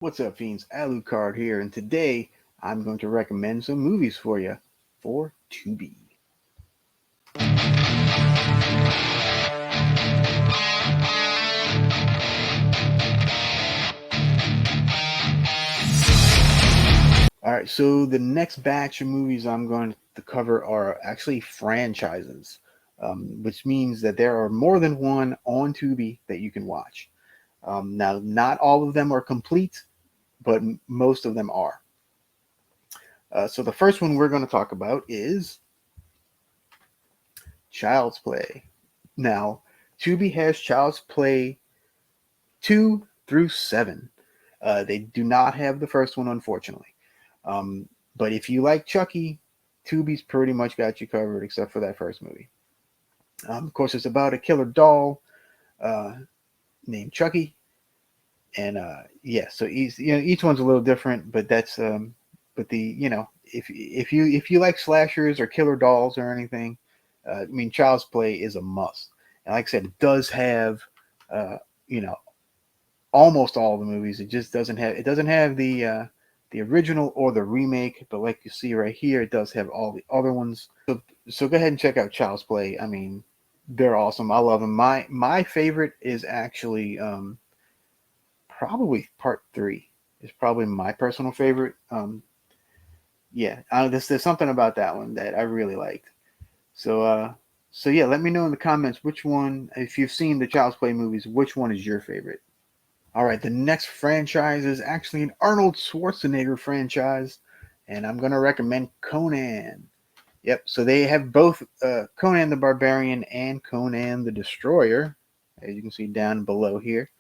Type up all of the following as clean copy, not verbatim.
What's up, fiends? Alucard here, and today I'm going to recommend some movies for you for Tubi. All right, so the next batch of movies I'm going to cover are actually franchises, which means that there are more than one on Tubi that you can watch. Now, not all of them are complete, but most of them are. So the first one we're going to talk about is Child's Play. Now, Tubi has Child's Play 2 through 7. They do not have the first one, unfortunately. Um, but if you like Chucky, Tubi's pretty much got you covered, except for that first movie. Of course, it's about a killer doll uh, named Chucky, and yeah, so each one's a little different, but but if you like slashers or killer dolls or anything, I mean, Child's Play is a must. And like I said, it does have uh, you know almost all the movies. It doesn't have the original or the remake, but like you see right here, it does have all the other ones. So go ahead and check out Child's Play. I mean, they're awesome. I love them. My favorite is actually probably part three. Is probably my personal favorite. Yeah, there's something about that one that I really liked. So so yeah, let me know in the comments which one, if you've seen the Child's Play movies, which one is your favorite. All right, the next franchise is actually an Arnold Schwarzenegger franchise, and I'm going to recommend Conan. Yep, so they have both Conan the Barbarian and Conan the Destroyer, as you can see down below here.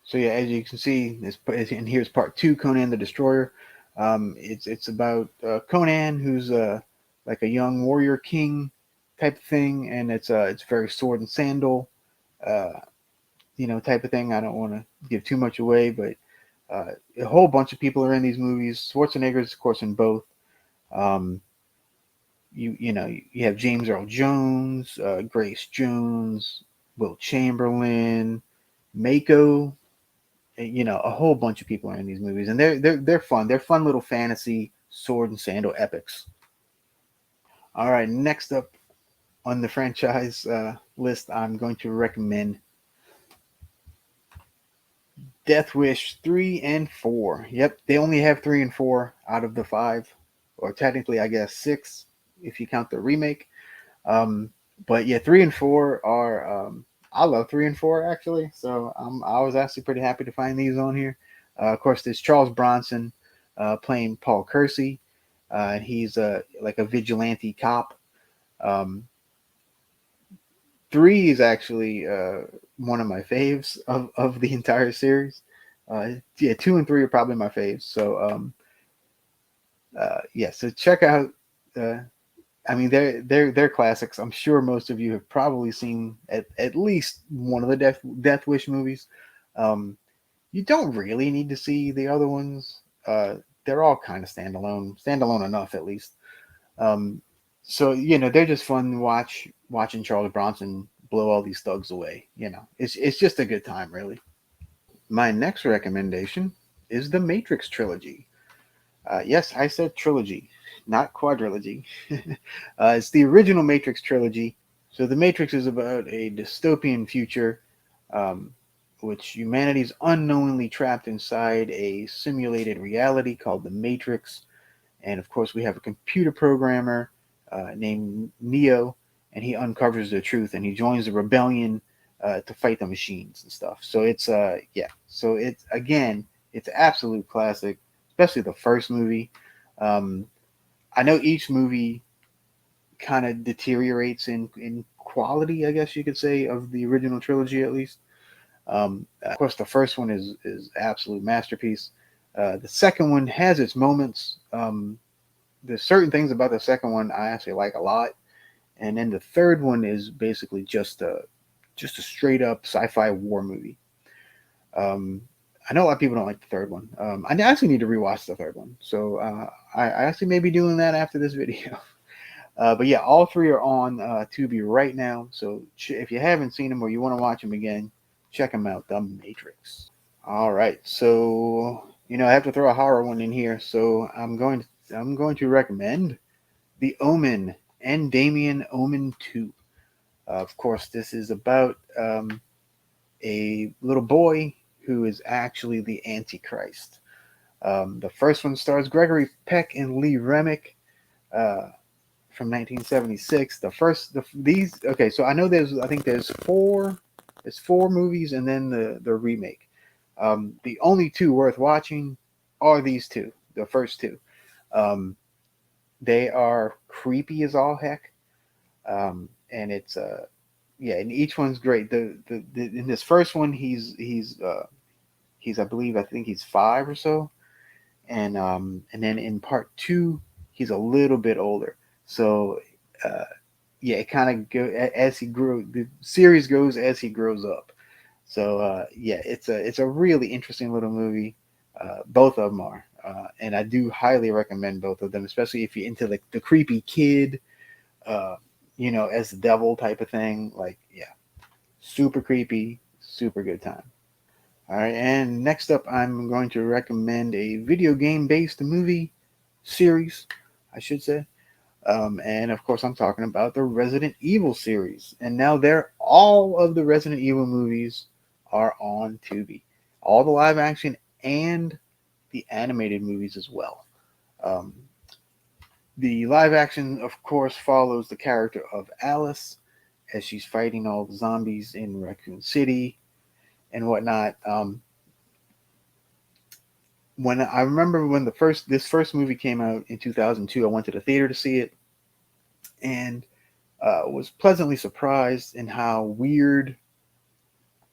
So yeah, as you can see, and here's part two, Conan the Destroyer. It's about Conan, who's like a young warrior king type of thing, and it's very sword and sandal. Uh, type of thing. I don't want to give too much away, but a whole bunch of people are in these movies. Schwarzenegger is, of course, in both. Um, you have James Earl Jones, Grace Jones, Will Chamberlain, Mako. A whole bunch of people are in these movies, and they're fun. They're fun little fantasy sword and sandal epics. All right, next up on the franchise list, I'm going to recommend Death Wish 3 and 4. Yep, they only have 3 and 4 out of the 5, or technically, I guess, 6 if you count the remake. Um, but yeah, 3 and 4 are. I love 3 and 4 actually, so I was actually pretty happy to find these on here. Of course, there's Charles Bronson playing Paul Kersey, and he's like a vigilante cop. Um, 3 is actually one of my faves of the entire series. Yeah, 2 and 3 are probably my faves. So yeah, so check out. Uh, I mean, they're classics. I'm sure most of you have probably seen at least one of the Death Wish movies. Um, you don't really need to see the other ones. They're all kind of standalone enough at least. Um, so they're just fun to watching Charles Bronson blow all these thugs away. It's just a good time, really. My next recommendation is the Matrix trilogy. Yes, I said trilogy, not quadrilogy. It's the original Matrix trilogy. So the Matrix is about a dystopian future, um, which humanity is unknowingly trapped inside a simulated reality called the Matrix. And of course, we have a computer programmer named Neo, and he uncovers the truth, and he joins the rebellion to fight the machines and stuff. So yeah. So it's absolute classic, especially the first movie. Um, I know each movie kind of deteriorates in quality, I guess you could say, of the original trilogy at least. Of course, the first one is absolute masterpiece. The second one has its moments. There's certain things about the second one I actually like a lot, and then the third one is basically just a straight up sci-fi war movie. Um, I know a lot of people don't like the third one. I actually need to rewatch the third one, so I actually may be doing that after this video. But yeah, all three are on Tubi right now. So if you haven't seen them or you want to watch them again, check them out. The Matrix. All right, so I have to throw a horror one in here, so I'm going to recommend The Omen and Damien Omen 2. Of course, this is about a little boy who is actually the Antichrist. The first one stars Gregory Peck and Lee Remick uh, from 1976. These okay, so I know I think there's four movies and then the remake. The only two worth watching are these two, the first two. Um, they are creepy as all heck, and it's yeah, and each one's great. The in this first one, he's I think he's 5 or so, and then in part two, he's a little bit older. So uh, yeah, it kind of go as he grew. The series goes as he grows up. So yeah, it's a really interesting little movie. Both of them are, and I do highly recommend both of them, especially if you're into the creepy kid, uh, as the devil type of thing. Like, yeah, super creepy, super good time. All right, and next up, I'm going to recommend a video game based movie series, I should say. And of course, I'm talking about the Resident Evil series. And now all of the Resident Evil movies are on Tubi, all the live action and the animated movies as well. Um, the live action, of course, follows the character of Alice as she's fighting all the zombies in Raccoon City and whatnot. When I remember when this first movie came out in 2002, I went to the theater to see it, and was pleasantly surprised in how weird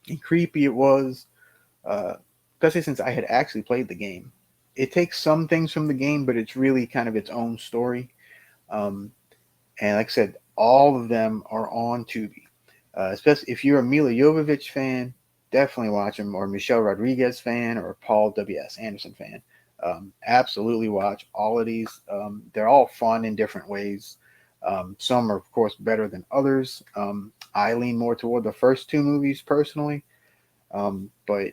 and creepy it was, especially since I had actually played the game. It takes some things from the game, but it's really kind of its own story. Um, and like I said, all of them are on Tubi. Especially if you're a Mila Jovovich fan, definitely watch them, or Michelle Rodriguez fan, or Paul W.S. Anderson fan. Absolutely watch all of these. They're all fun in different ways. Some are, of course, better than others. I lean more toward the first two movies personally, but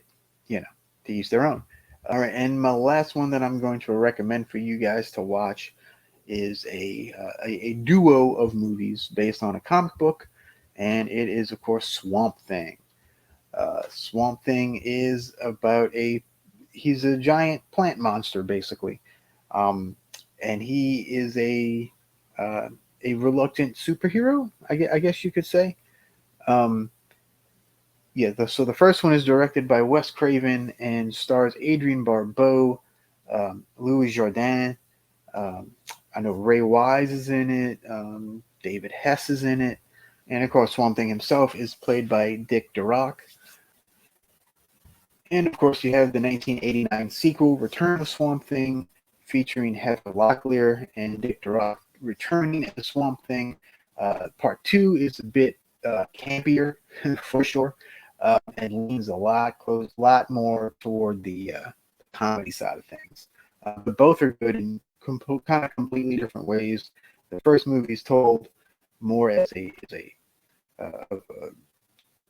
to each their own. All right, and my last one that I'm going to recommend for you guys to watch is a duo of movies based on a comic book, and it is, of course, Swamp Thing. Swamp Thing is about he's a giant plant monster, basically, um, and he is uh, a reluctant superhero, I guess you could say. Um, yeah, so the first one is directed by Wes Craven and stars Adrienne Barbeau, Louis Jourdain. Um, I know Ray Wise is in it. David Hess is in it, and of course, Swamp Thing himself is played by Dick Durock. And of course, you have the 1989 sequel, Return of Swamp Thing, featuring Heather Locklear and Dick Durock returning as Swamp Thing. Part two is a bit campier, for sure, and leans a lot more toward the comedy side of things. But both are good in kind of completely different ways. The first movie is told more as a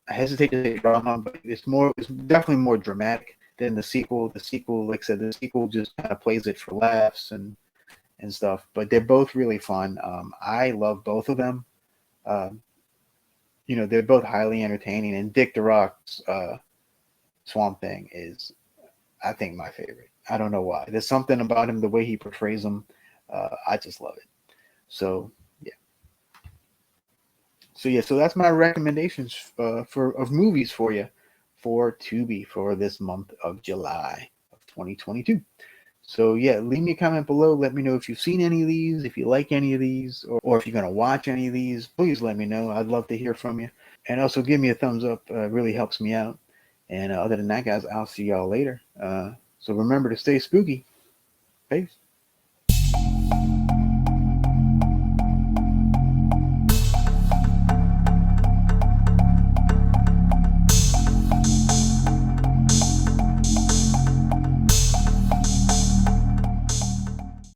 I hesitate to say drama, but it's definitely more dramatic than the sequel. The sequel, like I said, the sequel just kind of plays it for laughs and stuff. But they're both really fun. I love both of them. Um, they're both highly entertaining, and Dick Durock's Swamp Thing is, I think, my favorite. I don't know why. There's something about him, the way he portrays him. I just love it. So yeah. So that's my recommendations for of movies for you for Tubi for this month of July of 2022. So yeah, leave me a comment below. Let me know if you've seen any of these, if you like any of these, or if you're gonna watch any of these. Please let me know. I'd love to hear from you. And also give me a thumbs up. It really helps me out. And other than that, guys, I'll see y'all later. So remember to stay spooky. Peace.